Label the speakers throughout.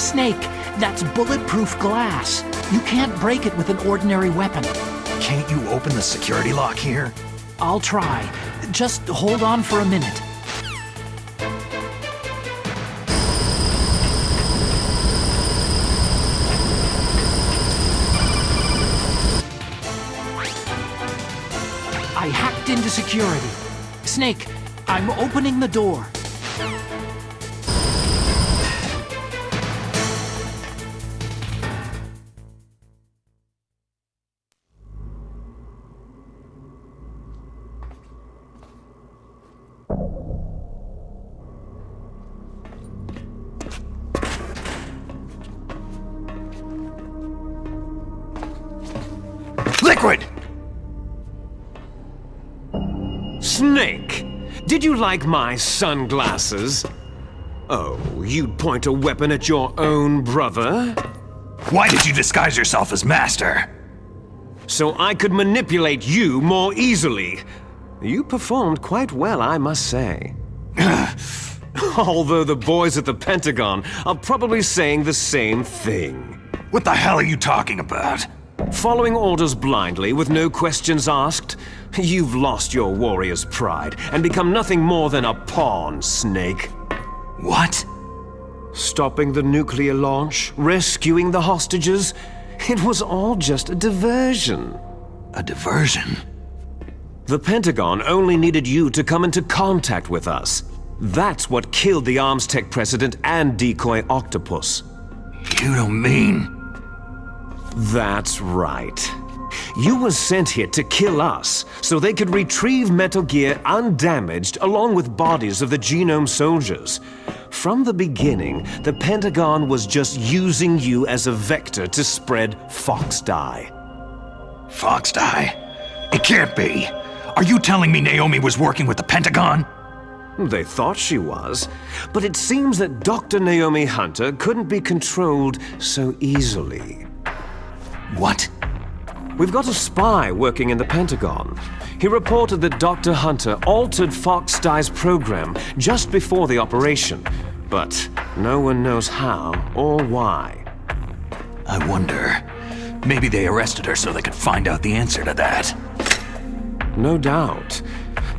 Speaker 1: Snake, that's bulletproof glass. You can't break it with an ordinary weapon.
Speaker 2: Can't you open the security lock here?
Speaker 1: I'll try. Just hold on for a minute. I hacked into security. Snake, I'm opening the door.
Speaker 2: Liquid!
Speaker 3: Snake, did you like my sunglasses? Oh, you'd point a weapon at your own brother?
Speaker 2: Why did you disguise yourself as Master?
Speaker 3: So I could manipulate you more easily. You performed quite well, I must say. Although the boys at the Pentagon are probably saying the same thing.
Speaker 2: What the hell are you talking about?
Speaker 3: Following orders blindly with no questions asked, you've lost your warrior's pride and become nothing more than a pawn, Snake.
Speaker 2: What?
Speaker 3: Stopping the nuclear launch, rescuing the hostages, it was all just a diversion.
Speaker 2: A diversion?
Speaker 3: The Pentagon only needed you to come into contact with us. That's what killed the Armstech president and decoy Octopus.
Speaker 2: You don't mean...
Speaker 3: That's right. You were sent here to kill us, so they could retrieve Metal Gear undamaged along with bodies of the Genome soldiers. From the beginning, the Pentagon was just using you as a vector to spread Fox-Die.
Speaker 2: Fox-Die? It can't be! Are you telling me Naomi was working with the Pentagon?
Speaker 3: They thought she was, but it seems that Dr. Naomi Hunter couldn't be controlled so easily.
Speaker 2: What?
Speaker 3: We've got a spy working in the Pentagon. He reported that Dr. Hunter altered Fox-Die's program just before the operation, but no one knows how or why.
Speaker 2: I wonder, maybe they arrested her so they could find out the answer to that.
Speaker 3: No doubt.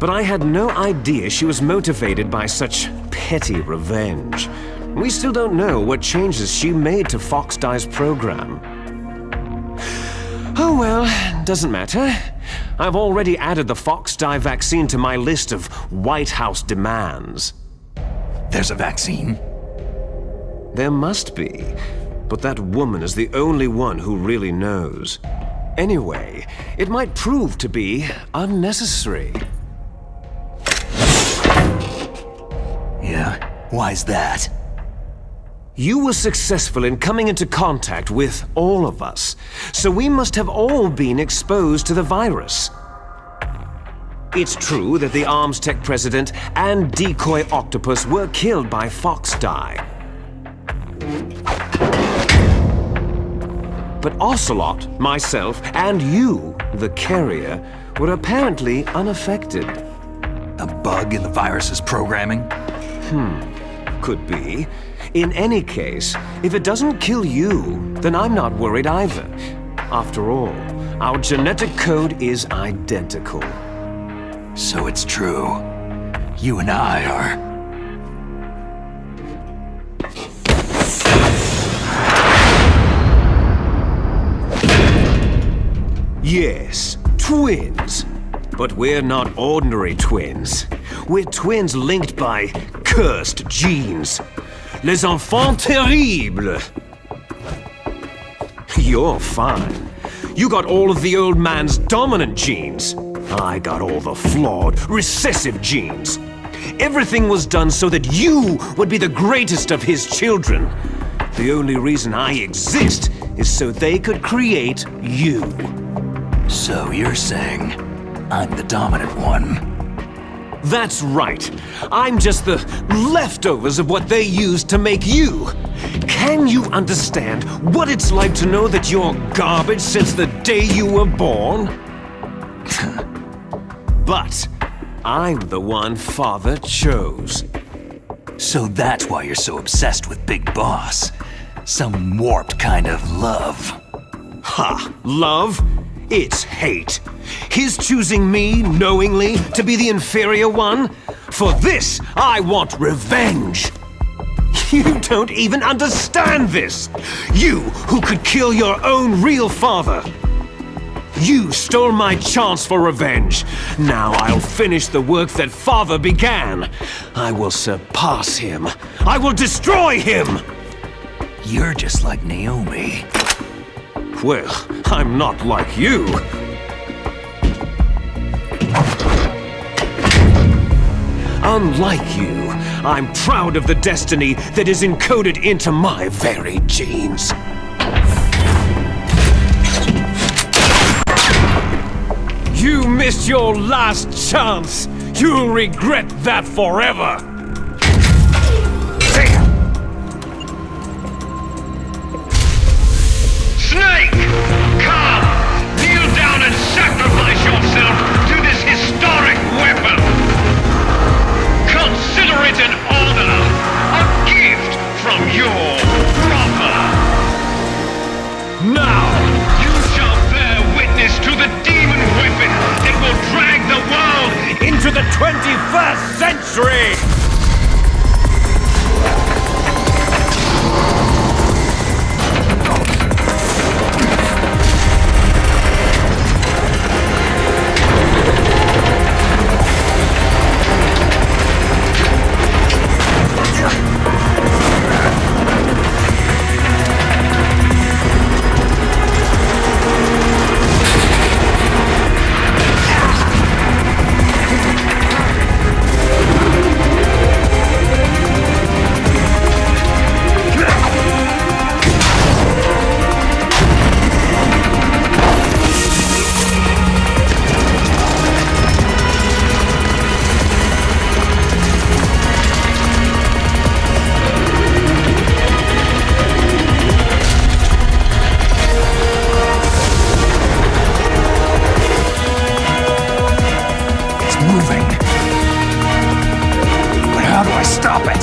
Speaker 3: But I had no idea she was motivated by such petty revenge. We still don't know what changes she made to Fox-Die's program. Oh well, doesn't matter. I've already added the Fox-Die vaccine to my list of White House demands.
Speaker 2: There's a vaccine?
Speaker 3: There must be, but that woman is the only one who really knows. Anyway, it might prove to be unnecessary.
Speaker 2: Yeah? Why's that?
Speaker 3: You were successful in coming into contact with all of us, so we must have all been exposed to the virus. It's true that the Armstech president and decoy Octopus were killed by Fox-Die. But Ocelot, myself, and you, the carrier, were apparently unaffected.
Speaker 2: A bug in the virus's programming?
Speaker 3: Could be. In any case, if it doesn't kill you, then I'm not worried either. After all, our genetic code is identical.
Speaker 2: So it's true. You and I are...
Speaker 3: Yes, twins. But we're not ordinary twins. We're twins linked by cursed genes. Les enfants terribles. You're fine. You got all of the old man's dominant genes. I got all the flawed, recessive genes. Everything was done so that you would be the greatest of his children. The only reason I exist is so they could create you.
Speaker 2: So you're saying I'm the dominant one?
Speaker 3: That's right. I'm just the leftovers of what they used to make you. Can you understand what it's like to know that you're garbage since the day you were born? But I'm the one Father chose.
Speaker 2: So that's why you're so obsessed with Big Boss. Some warped kind of love.
Speaker 3: Ha! Love? It's hate. His choosing me, knowingly, to be the inferior one? For this, I want revenge! You don't even understand this! You, who could kill your own real father! You stole my chance for revenge. Now I'll finish the work that father began. I will surpass him. I will destroy him!
Speaker 2: You're just like Naomi.
Speaker 3: Well, I'm not like you. Unlike you, I'm proud of the destiny that is encoded into my very genes. You missed your last chance! You'll regret that forever!
Speaker 4: Snake! Come! Kneel down and sacrifice yourself to this historic weapon! Consider it an honor! A gift from your brother!
Speaker 3: Now!
Speaker 4: You shall bear witness to the demon weapon that will drag the world
Speaker 3: Into the 21st century!
Speaker 2: Moving. But how do I stop it?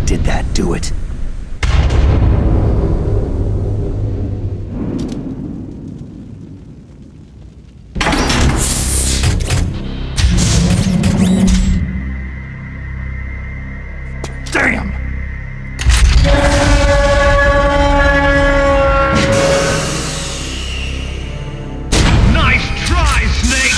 Speaker 2: Did that do it? Damn!
Speaker 4: Nice try, Snake!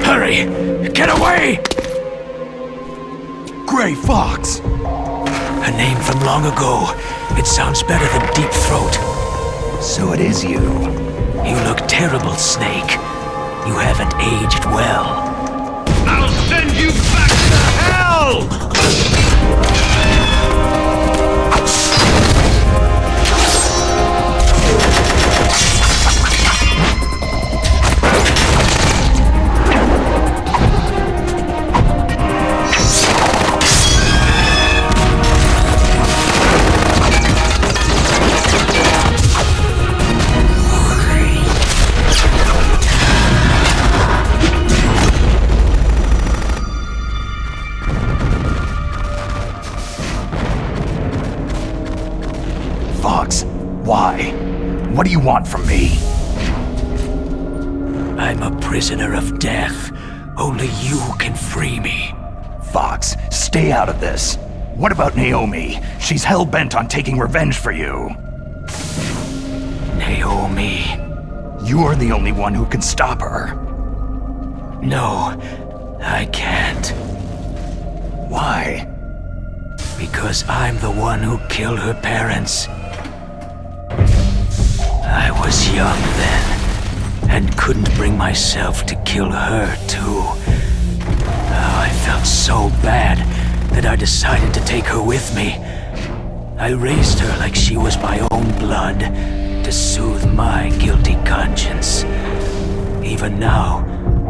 Speaker 2: Hurry! Get away! Gray Fox!
Speaker 1: A name from long ago. It sounds better than Deep Throat.
Speaker 2: So it is you.
Speaker 1: You look terrible, Snake. You haven't aged well.
Speaker 4: I'll send you back to hell!
Speaker 2: Fox, why? What do you want from me?
Speaker 1: I'm a prisoner of death. Only you can free me.
Speaker 2: Fox, stay out of this. What about Naomi? She's hell-bent on taking revenge for you.
Speaker 1: Naomi.
Speaker 2: You're the only one who can stop her.
Speaker 1: No, I can't.
Speaker 2: Why?
Speaker 1: Because I'm the one who killed her parents. I was young then, and couldn't bring myself to kill her too. Oh, I felt so bad that I decided to take her with me. I raised her like she was my own blood, to soothe my guilty conscience. Even now,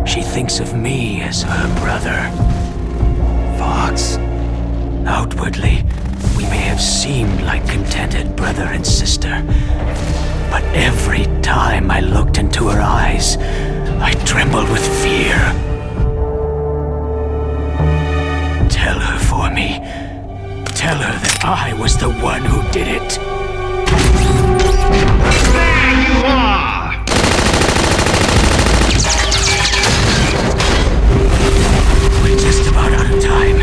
Speaker 1: she thinks of me as her brother.
Speaker 2: Fox.
Speaker 1: Outwardly, we may have seemed like contented brother and sister, but every time I looked into her eyes, I trembled with fear. Tell her for me. Tell her that I was the one who did it.
Speaker 4: There you are!
Speaker 1: We're just about out of time.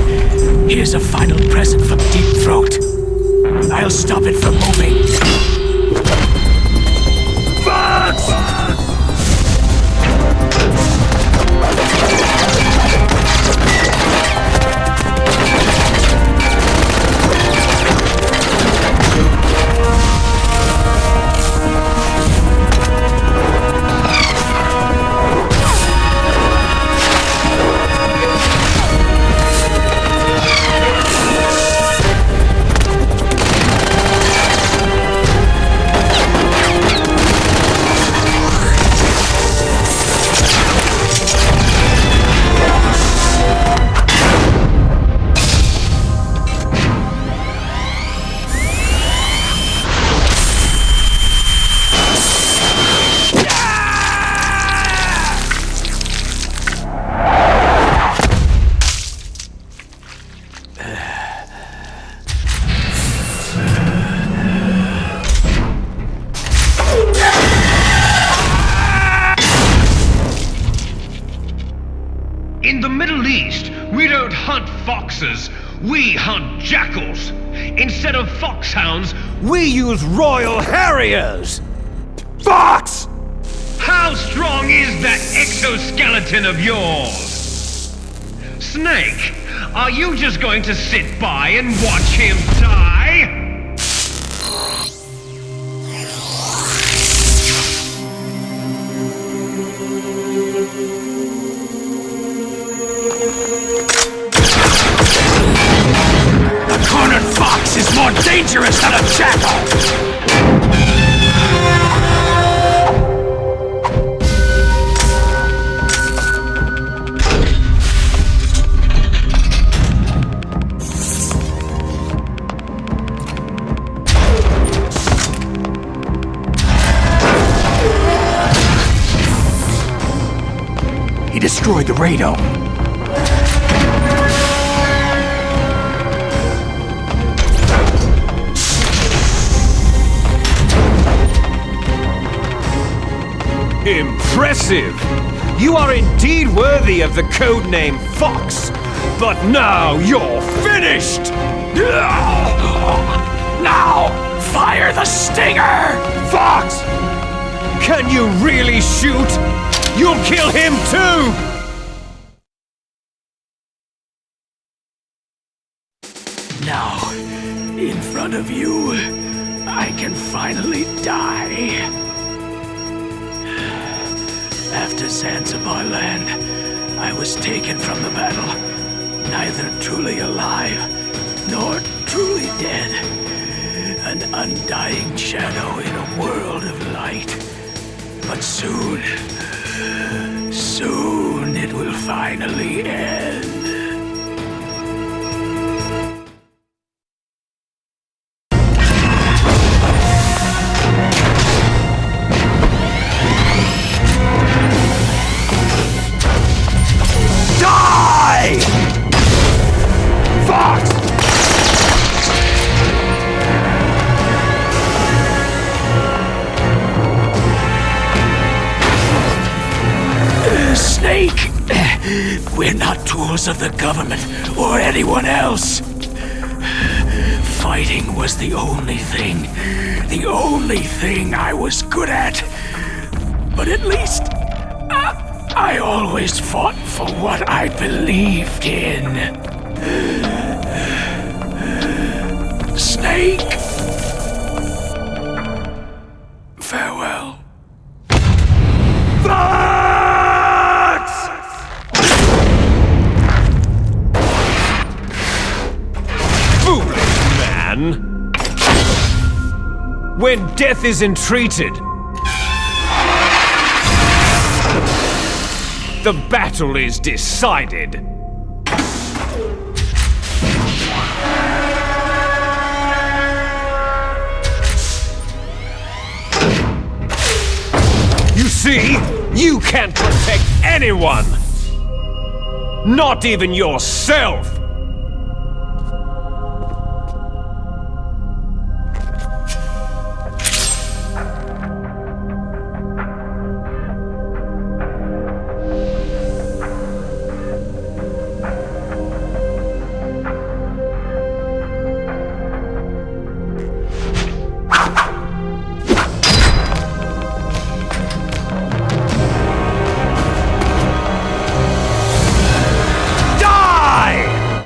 Speaker 1: Here's a final present from Deep Throat. I'll stop it from moving.
Speaker 2: Fox!
Speaker 4: hunt foxes. We hunt jackals. Instead of foxhounds,
Speaker 3: We use Royal Harriers! Fox!
Speaker 4: how strong is that exoskeleton of yours? Snake, are you just going to sit by and watch him die?
Speaker 2: A cornered fox is more dangerous than a jackal! He destroyed the radome.
Speaker 3: Impressive! You are indeed worthy of the codename Fox, but now you're finished!
Speaker 2: Now, fire the stinger!
Speaker 3: Fox! Can you really shoot? You'll kill him too!
Speaker 1: Now, in front of you, I can finally die. After Zanzibar land, I was taken from the battle, neither truly alive nor truly dead. An undying shadow in a world of light. But soon it will finally end.
Speaker 2: Die! Fox!
Speaker 1: Snake! We're not tools of the government or anyone else. Fighting was the only thing I was good at. But at least I always fought for what I believed in. Snake! Farewell.
Speaker 3: Foolish man! When death is entreated, the battle is decided. You see, you can't protect anyone! Not even yourself! Die!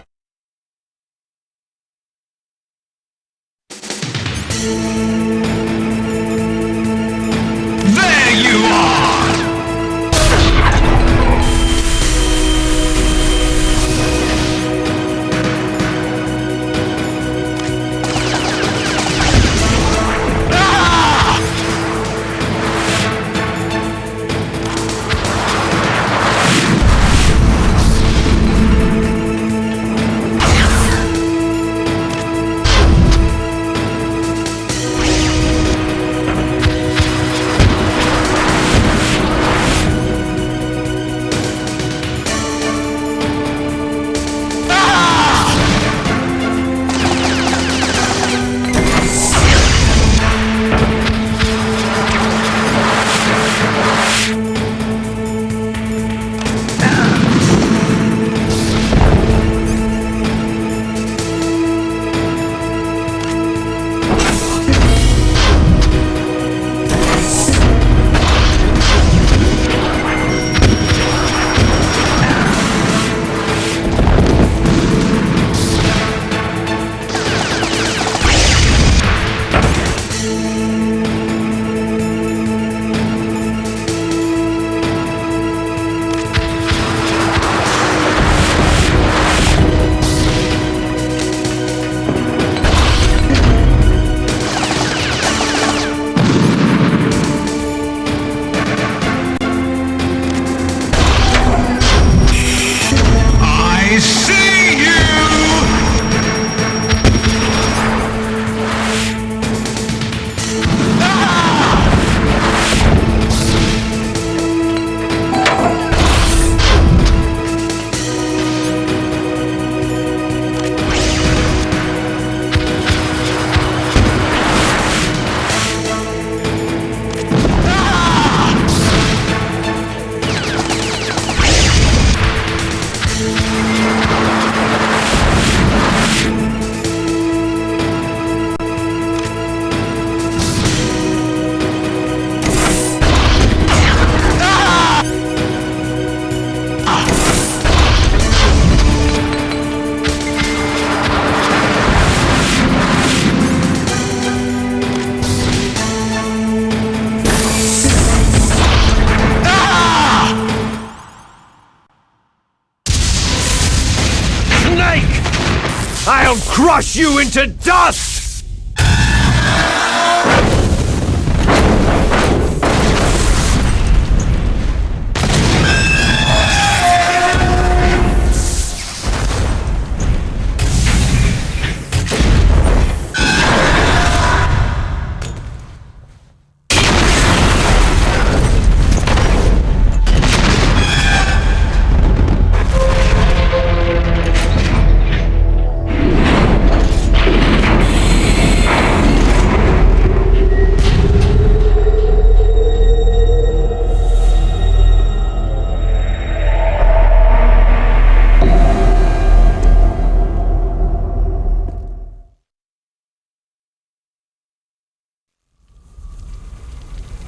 Speaker 3: crush you into dust!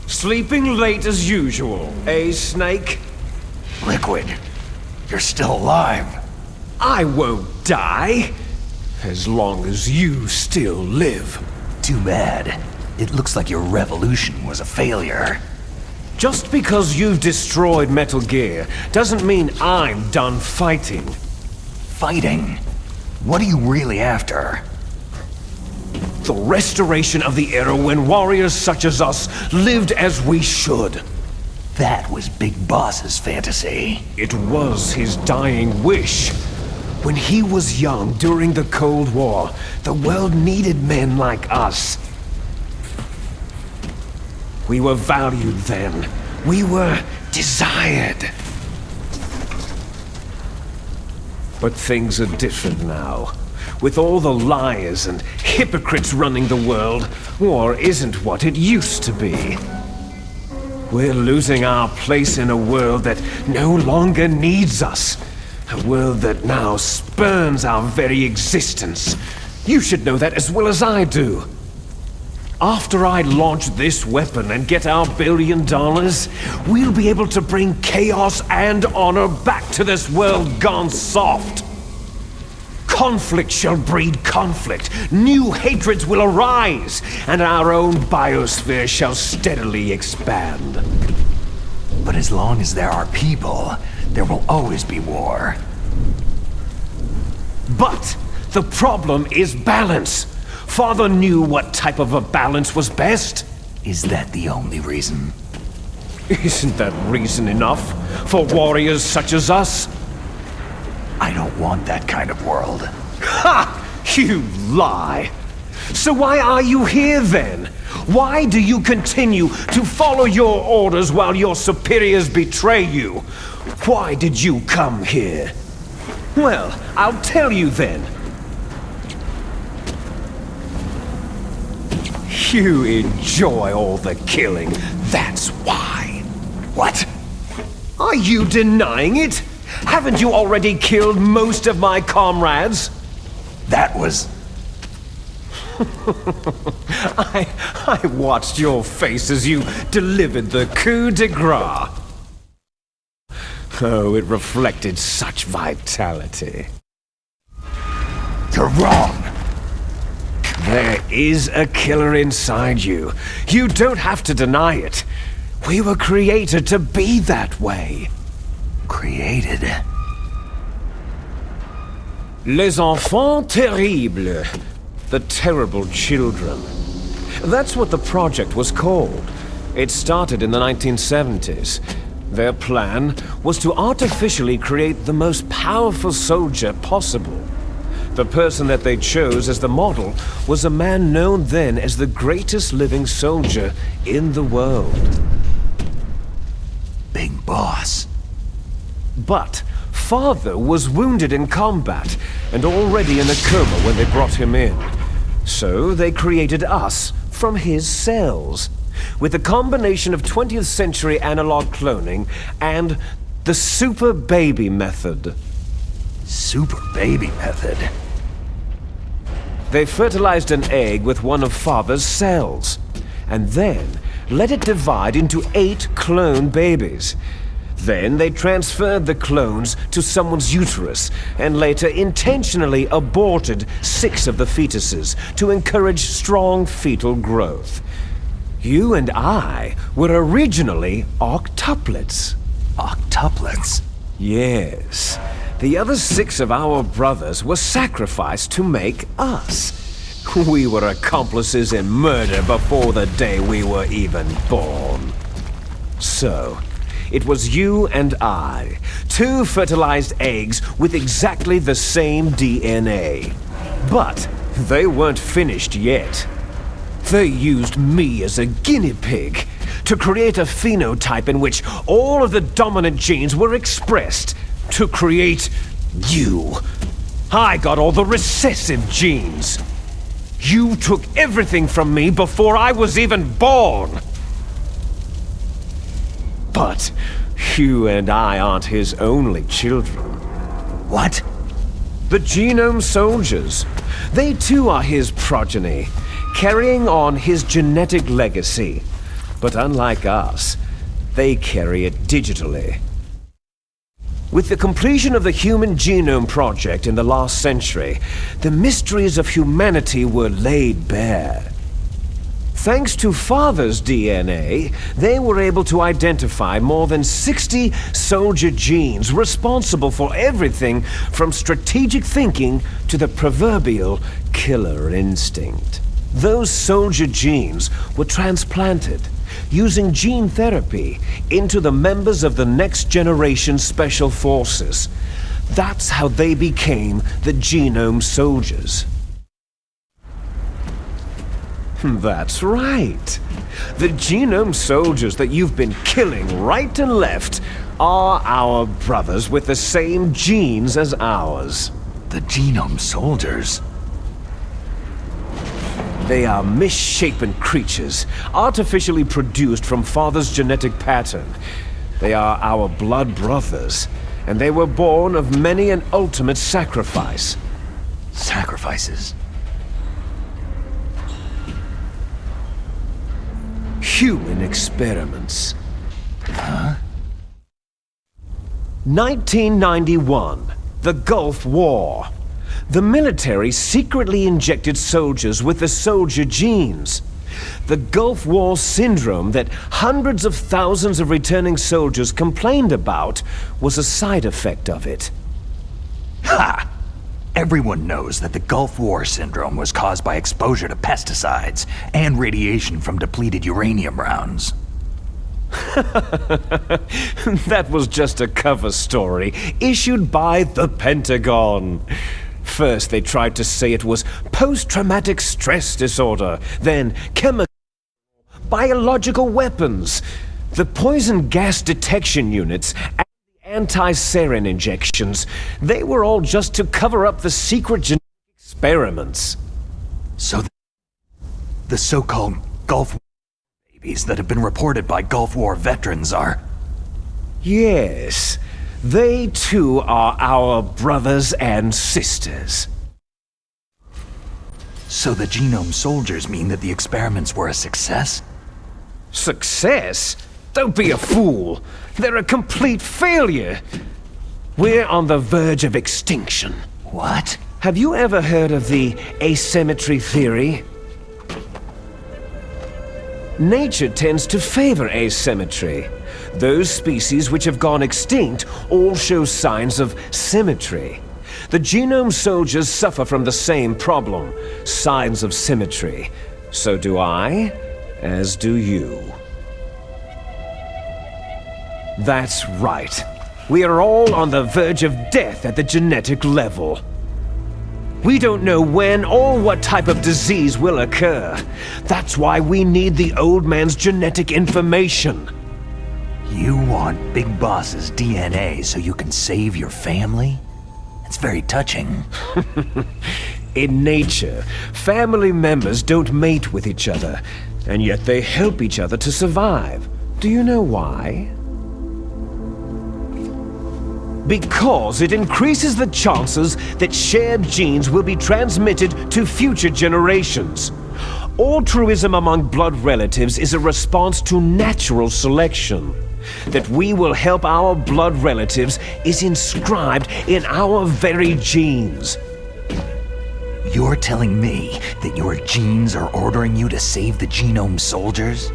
Speaker 3: Sleeping late as usual, eh, Snake?
Speaker 2: Liquid, you're still alive.
Speaker 3: I won't die, as long as you still live.
Speaker 2: Too bad. It looks like your revolution was a failure.
Speaker 3: Just because you've destroyed Metal Gear doesn't mean I'm done fighting.
Speaker 2: Fighting? What are you really after?
Speaker 3: The restoration of the era when warriors such as us lived as we should.
Speaker 2: That was Big Boss's fantasy.
Speaker 3: It was his dying wish. When he was young during the Cold War, the world needed men like us. We were valued then. We were desired. But things are different now. With all the liars and hypocrites running the world, war isn't what it used to be. We're losing our place in a world that no longer needs us. A world that now spurns our very existence. You should know that as well as I do. After I launch this weapon and get our $1 billion, we'll be able to bring chaos and honor back to this world gone soft. Conflict shall breed conflict, new hatreds will arise, and our own biosphere shall steadily expand.
Speaker 2: But as long as there are people, there will always be war.
Speaker 3: But the problem is balance. Father knew what type of a balance was best.
Speaker 2: Is that the only reason?
Speaker 3: Isn't that reason enough for warriors such as us?
Speaker 2: I don't want that kind of world.
Speaker 3: Ha! You lie! So why are you here then? Why do you continue to follow your orders while your superiors betray you? Why did you come here? Well, I'll tell you then. You enjoy all the killing, that's why.
Speaker 2: What?
Speaker 3: Are you denying it? Haven't you already killed most of my comrades?
Speaker 2: That was...
Speaker 3: I watched your face as you delivered the coup de grace. Oh, it reflected such vitality.
Speaker 2: You're wrong.
Speaker 3: There is a killer inside you. You don't have to deny it. We were created to be that way.
Speaker 2: Created?
Speaker 3: Les enfants terribles. The terrible children. That's what the project was called. It started in the 1970s. Their plan was to artificially create the most powerful soldier possible. The person that they chose as the model was a man known then as the greatest living soldier in the world.
Speaker 2: Big Boss.
Speaker 3: But Father was wounded in combat and already in a coma when they brought him in. So they created us from his cells, with a combination of 20th century analog cloning and the Super Baby method.
Speaker 2: Super Baby method?
Speaker 3: They fertilized an egg with one of Father's cells, and then let it divide into 8 clone babies. Then they transferred the clones to someone's uterus, and later intentionally aborted 6 of the fetuses to encourage strong fetal growth. You and I were originally octuplets.
Speaker 2: Octuplets?
Speaker 3: Yes. The other 6 of our brothers were sacrificed to make us. We were accomplices in murder before the day we were even born. So, it was you and I, 2 fertilized eggs with exactly the same DNA. But they weren't finished yet. They used me as a guinea pig to create a phenotype in which all of the dominant genes were expressed to create you. I got all the recessive genes. You took everything from me before I was even born. But you and I aren't his only children.
Speaker 2: What?
Speaker 3: The Genome Soldiers. They too are his progeny, carrying on his genetic legacy. But unlike us, they carry it digitally. With the completion of the Human Genome Project in the last century, the mysteries of humanity were laid bare. Thanks to Father's DNA, they were able to identify more than 60 soldier genes responsible for everything from strategic thinking to the proverbial killer instinct. Those soldier genes were transplanted using gene therapy into the members of the Next Generation Special Forces. That's how they became the Genome Soldiers. That's right. The Genome Soldiers that you've been killing right and left are our brothers with the same genes as ours.
Speaker 2: The Genome Soldiers?
Speaker 3: They are misshapen creatures, artificially produced from Father's genetic pattern. They are our blood brothers, and they were born of many an ultimate sacrifice.
Speaker 2: Sacrifices?
Speaker 3: Human experiments. Huh? 1991, the Gulf War. The military secretly injected soldiers with the soldier genes. The Gulf War syndrome that hundreds of thousands of returning soldiers complained about was a side effect of it.
Speaker 2: Ha! Everyone knows that the Gulf War syndrome was caused by exposure to pesticides and radiation from depleted uranium rounds.
Speaker 3: That was just a cover story issued by the Pentagon. First, they tried to say it was post-traumatic stress disorder, then chemical, biological weapons. The poison gas detection units and the anti-sarin injections, they were all just to cover up the secret genetic experiments.
Speaker 2: So the so-called Gulf War babies that have been reported by Gulf War veterans are...
Speaker 3: Yes. They too are our brothers and sisters.
Speaker 2: So the Genome Soldiers mean that the experiments were a success?
Speaker 3: Success? Don't be a fool. They're a complete failure. We're on the verge of extinction.
Speaker 2: What?
Speaker 3: Have you ever heard of the asymmetry theory? Nature tends to favor asymmetry. Those species which have gone extinct all show signs of symmetry. The Genome Soldiers suffer from the same problem, signs of symmetry. So do I, as do you. That's right. We are all on the verge of death at the genetic level. We don't know when or what type of disease will occur. That's why we need the old man's genetic information.
Speaker 2: You want Big Boss's DNA so you can save your family? It's very touching.
Speaker 3: In nature, family members don't mate with each other, and yet they help each other to survive. Do you know why? Because it increases the chances that shared genes will be transmitted to future generations. Altruism among blood relatives is a response to natural selection. That we will help our blood relatives is inscribed in our very genes.
Speaker 2: You're telling me that your genes are ordering you to save the Genome Soldiers?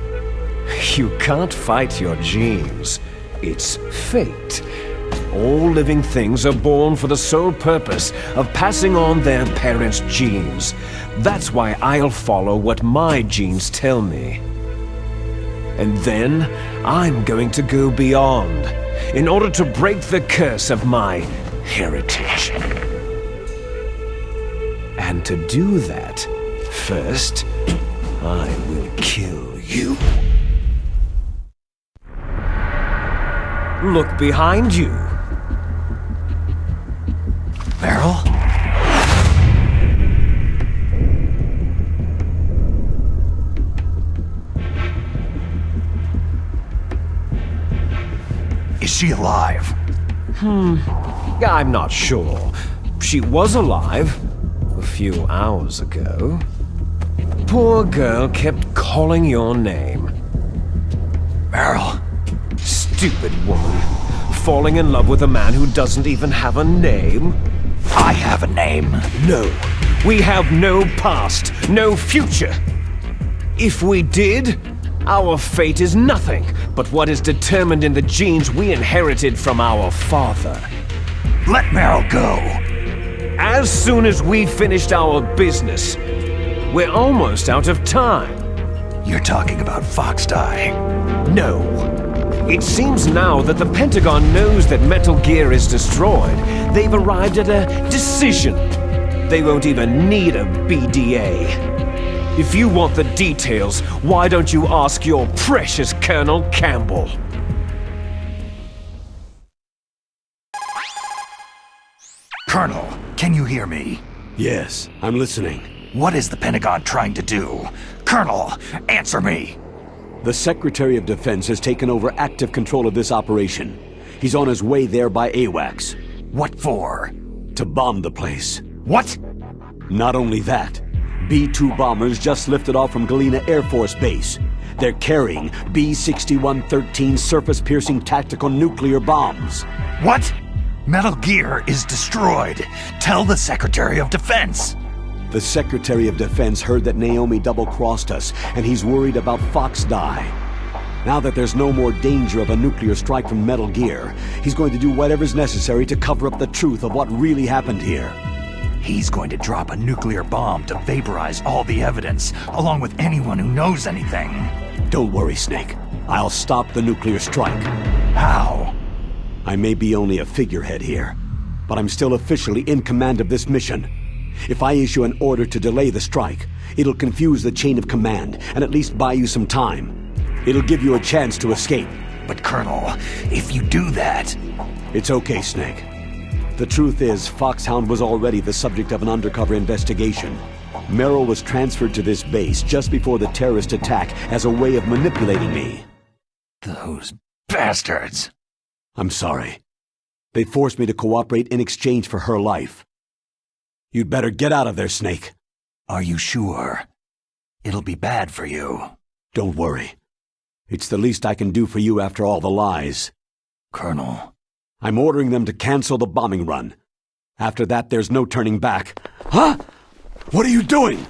Speaker 3: You can't fight your genes. It's fate. All living things are born for the sole purpose of passing on their parents' genes. That's why I'll follow what my genes tell me. And then I'm going to go beyond in order to break the curse of my heritage. And to do that, first, I will kill you. Look behind you.
Speaker 2: Meryl? Is she alive?
Speaker 3: I'm not sure. She was alive a few hours ago. Poor girl kept calling your name.
Speaker 2: Meryl?
Speaker 3: Stupid woman. Falling in love with a man who doesn't even have a name?
Speaker 2: I have a name.
Speaker 3: No. We have no past, no future. If we did, our fate is nothing but what is determined in the genes we inherited from our father.
Speaker 2: Let Meryl go.
Speaker 3: As soon as we finished our business, we're almost out of time.
Speaker 2: You're talking about Foxdie.
Speaker 3: No. It seems now that the Pentagon knows that Metal Gear is destroyed. They've arrived at a decision. They won't even need a BDA. If you want the details, why don't you ask your precious Colonel Campbell?
Speaker 2: Colonel, can you hear me?
Speaker 5: Yes, I'm listening.
Speaker 2: What is the Pentagon trying to do? Colonel, answer me!
Speaker 5: The Secretary of Defense has taken over active control of this operation. He's on his way there by AWACS.
Speaker 2: What for?
Speaker 5: To bomb the place.
Speaker 2: What?
Speaker 5: Not only that, B-2 bombers just lifted off from Galena Air Force Base. They're carrying B-6113 surface-piercing tactical nuclear bombs.
Speaker 2: What? Metal Gear is destroyed. Tell the Secretary of Defense.
Speaker 5: The Secretary of Defense heard that Naomi double-crossed us, and he's worried about Foxdie. Now that there's no more danger of a nuclear strike from Metal Gear, he's going to do whatever's necessary to cover up the truth of what really happened here.
Speaker 2: He's going to drop a nuclear bomb to vaporize all the evidence, along with anyone who knows anything.
Speaker 5: Don't worry, Snake. I'll stop the nuclear strike.
Speaker 2: How?
Speaker 5: I may be only a figurehead here, but I'm still officially in command of this mission. If I issue an order to delay the strike, it'll confuse the chain of command and at least buy you some time. It'll give you a chance to escape.
Speaker 2: But Colonel, if you do that...
Speaker 5: It's okay, Snake. The truth is, Foxhound was already the subject of an undercover investigation. Meryl was transferred to this base just before the terrorist attack as a way of manipulating me.
Speaker 2: Those bastards!
Speaker 5: I'm sorry. They forced me to cooperate in exchange for her life. You'd better get out of there, Snake.
Speaker 2: Are you sure? It'll be bad for you.
Speaker 5: Don't worry. It's the least I can do for you after all the lies.
Speaker 2: Colonel...
Speaker 5: I'm ordering them to cancel the bombing run. After that, there's no turning back. Huh? What are you doing?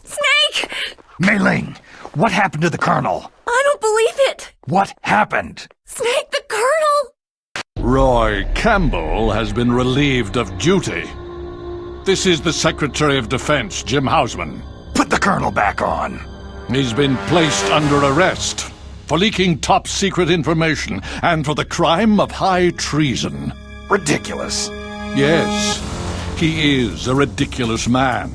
Speaker 6: Snake!
Speaker 2: Mei Ling, what happened to the Colonel?
Speaker 6: I don't believe it!
Speaker 2: What happened?
Speaker 6: Snake, the Colonel!
Speaker 7: Roy Campbell has been relieved of duty. This is the Secretary of Defense, Jim Hausman.
Speaker 2: Put the Colonel back on.
Speaker 7: He's been placed under arrest for leaking top-secret information and for the crime of high treason.
Speaker 2: Ridiculous.
Speaker 7: Yes, he is a ridiculous man.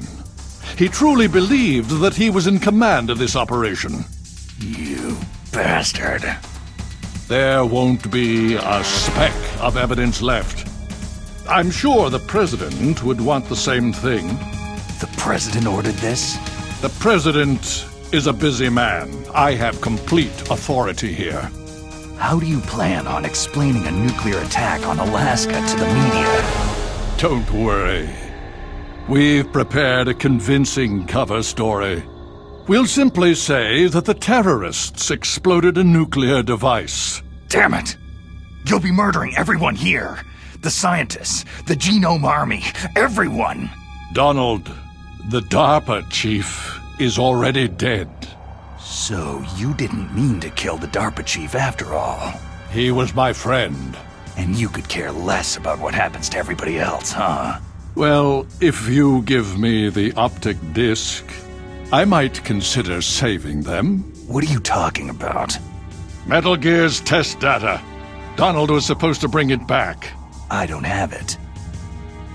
Speaker 7: He truly believed that he was in command of this operation.
Speaker 2: You bastard.
Speaker 7: There won't be a speck of evidence left. I'm sure the President would want the same thing.
Speaker 2: The President ordered this?
Speaker 7: The President is a busy man. I have complete authority here.
Speaker 2: How do you plan on explaining a nuclear attack on Alaska to the media?
Speaker 7: Don't worry. We've prepared a convincing cover story. We'll simply say that the terrorists exploded a nuclear device.
Speaker 2: Damn it! You'll be murdering everyone here. The scientists, the Genome Army, everyone!
Speaker 7: Donald, the DARPA chief, is already dead.
Speaker 2: So you didn't mean to kill the DARPA chief after all.
Speaker 7: He was my friend.
Speaker 2: And you could care less about what happens to everybody else, huh?
Speaker 7: Well, if you give me the optic disc, I might consider saving them.
Speaker 2: What are you talking about?
Speaker 7: Metal Gear's test data. Donald was supposed to bring it back.
Speaker 2: I don't have it.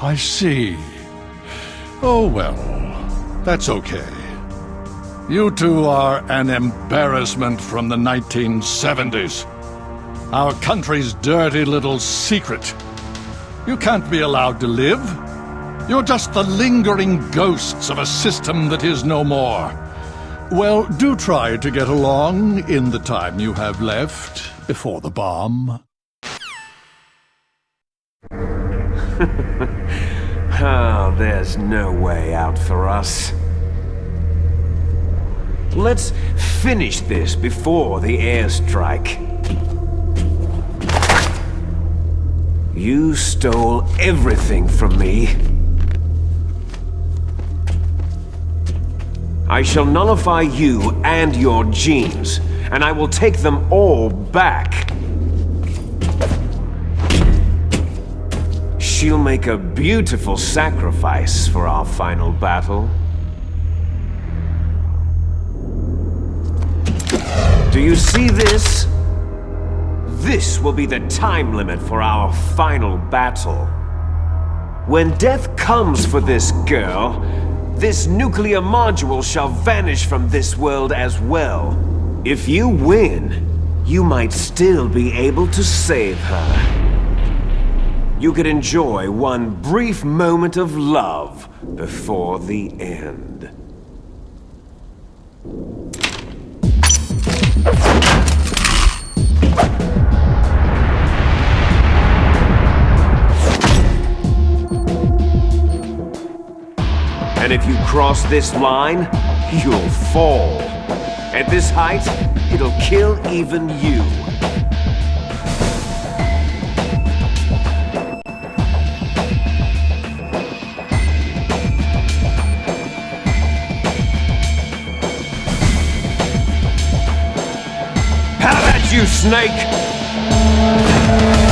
Speaker 7: I see. Oh well, that's okay. You two are an embarrassment from the 1970s. Our country's dirty little secret. You can't be allowed to live. You're just the lingering ghosts of a system that is no more. Well, do try to get along in the time you have left before the bomb.
Speaker 3: Oh, there's no way out for us. Let's finish this before the airstrike. You stole everything from me. I shall nullify you and your genes, and I will take them all back. She'll make a beautiful sacrifice for our final battle. Do you see this? This will be the time limit for our final battle. When death comes for this girl, this nuclear module shall vanish from this world as well. If you win, you might still be able to save her. You could enjoy one brief moment of love before the end. And if you cross this line, you'll fall. At this height, it'll kill even you. Have at you, Snake!